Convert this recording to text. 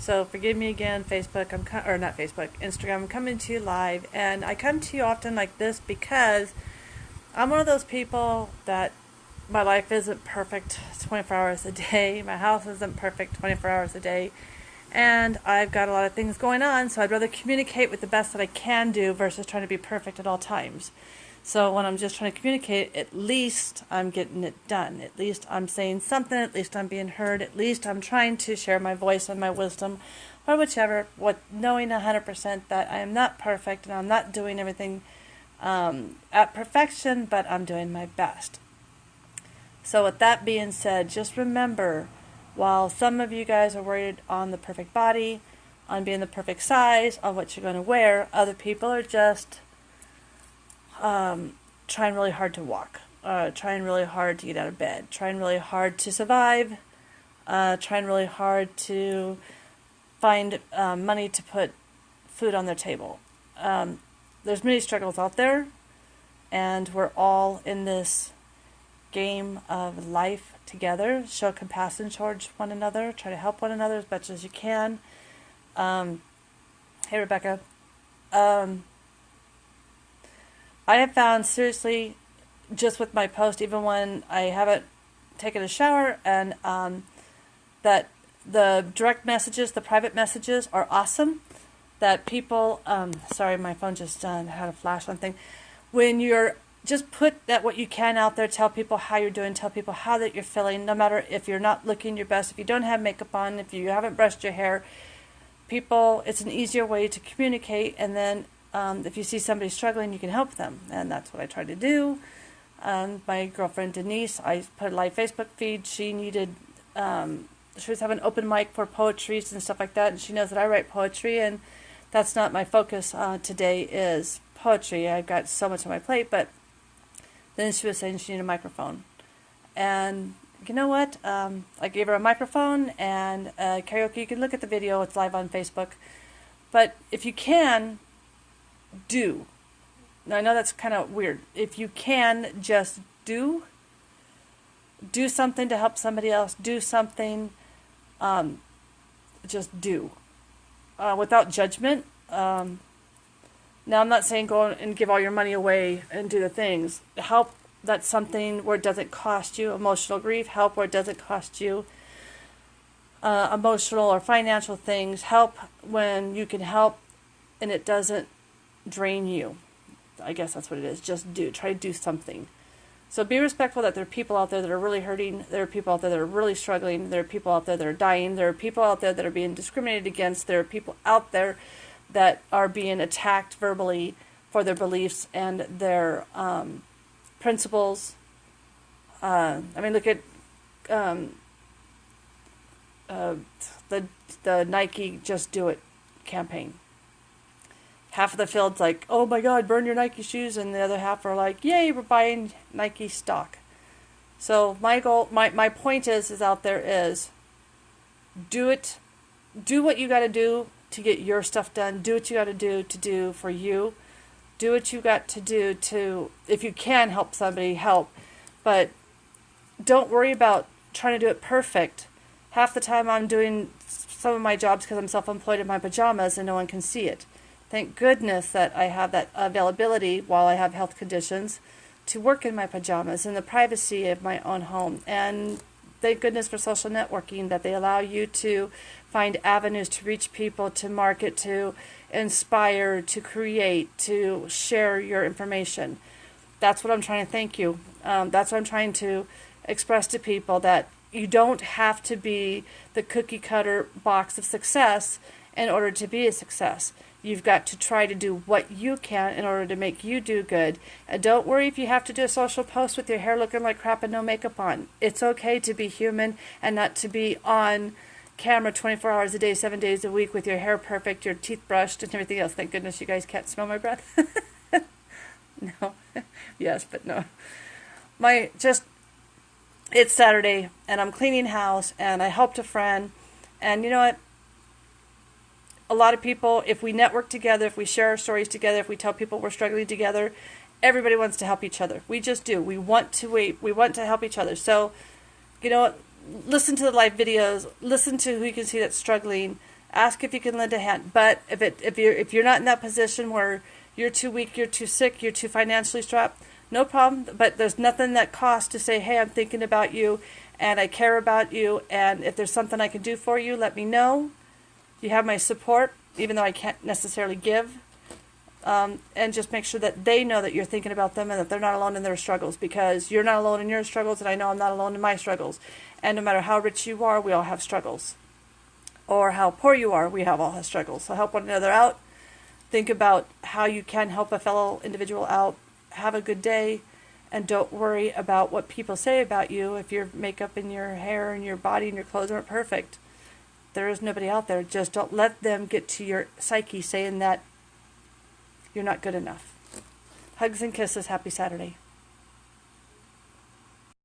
So forgive me again, Facebook. Or not Facebook, Instagram. I'm coming to you live, and I come to you often like this because I'm one of those people that my life isn't perfect 24 hours a day. My house isn't perfect 24 hours a day. And I've got a lot of things going on, so I'd rather communicate with the best that I can do versus trying to be perfect at all times. So when I'm just trying to communicate, at least I'm getting it done. At least I'm saying something. At least I'm being heard. At least I'm trying to share my voice and my wisdom, or whichever, knowing 100% that I am not perfect and I'm not doing everything at perfection, but I'm doing my best. So with that being said, just remember, while some of you guys are worried on the perfect body, on being the perfect size, on what you're going to wear, other people are just trying really hard to walk, trying really hard to get out of bed, trying really hard to survive, trying really hard to find money to put food on their table. There's many struggles out there, and we're all in this game of life together. Show compassion towards one another. Try to help one another as much as you can. Hey, Rebecca. I have found, seriously, just with my post, even when I haven't taken a shower, and that the direct messages, the private messages are awesome. That people, sorry, my phone just had a flash on thing. When you're just put that what you can out there, tell people how you're doing, tell people how that you're feeling, no matter if you're not looking your best, if you don't have makeup on, if you haven't brushed your hair. People, it's an easier way to communicate, and then if you see somebody struggling, you can help them, and that's what I try to do. My girlfriend Denise, I put a live Facebook feed. She needed, she was having an open mic for poetry and stuff like that, and she knows that I write poetry, and that's not my focus today is poetry. I've got so much on my plate, but then she was saying she needed a microphone. And you know what? I gave her a microphone and karaoke. You can look at the video. It's live on Facebook. But if you can, do. Now, I know that's kind of weird. If you can, just do something to help somebody else. Do something. Just do. Without judgment. Now, I'm not saying go and give all your money away and do the things. Help, that's something where it doesn't cost you emotional grief. Help where it doesn't cost you emotional or financial things. Help when you can help and it doesn't drain you. I guess that's what it is. Just do. Try to do something. So be respectful that there are people out there that are really hurting. There are people out there that are really struggling. There are people out there that are dying. There are people out there that are being discriminated against. There are people out there that are being attacked verbally for their beliefs and their principles. I mean, look at the Nike Just Do It campaign. Half of the field's like, oh my God, burn your Nike shoes, and the other half are like, yay, we're buying Nike stock. So my goal, my point is out there is, do it, do what you got to do to get your stuff done. Do what you got to do for you. Do what you got to do to, if you can help somebody, help. But don't worry about trying to do it perfect. Half the time I'm doing some of my jobs because I'm self-employed in my pajamas and no one can see it. Thank goodness that I have that availability while I have health conditions to work in my pajamas in the privacy of my own home. And thank goodness for social networking, that they allow you to find avenues to reach people, to market, to inspire, to create, to share your information. That's what I'm trying to thank you. That's what I'm trying to express to people, that you don't have to be the cookie cutter box of success in order to be a success. You've got to try to do what you can in order to make you do good. And don't worry if you have to do a social post with your hair looking like crap and no makeup on. It's okay to be human and not to be on camera 24 hours a day, 7 days a week with your hair perfect, your teeth brushed, and everything else. Thank goodness you guys can't smell my breath. No. Yes, but no. It's Saturday, and I'm cleaning house, and I helped a friend. And you know what? A lot of people, if we network together, if we share our stories together, if we tell people we're struggling together, everybody wants to help each other. We just do. We want to help each other. So, you know what? Listen to the live videos. Listen to who you can see that's struggling. Ask if you can lend a hand. But if you're not in that position where you're too weak, you're too sick, you're too financially strapped, no problem. But there's nothing that costs to say, hey, I'm thinking about you and I care about you, and if there's something I can do for you, let me know. You have my support, even though I can't necessarily give. And just make sure that they know that you're thinking about them and that they're not alone in their struggles, because you're not alone in your struggles, and I know I'm not alone in my struggles. And no matter how rich you are, we all have struggles. Or how poor you are, we all have struggles. So help one another out. Think about how you can help a fellow individual out. Have a good day, and don't worry about what people say about you. If your makeup and your hair and your body and your clothes aren't perfect, there is nobody out there. Just don't let them get to your psyche saying that you're not good enough. Hugs and kisses. Happy Saturday.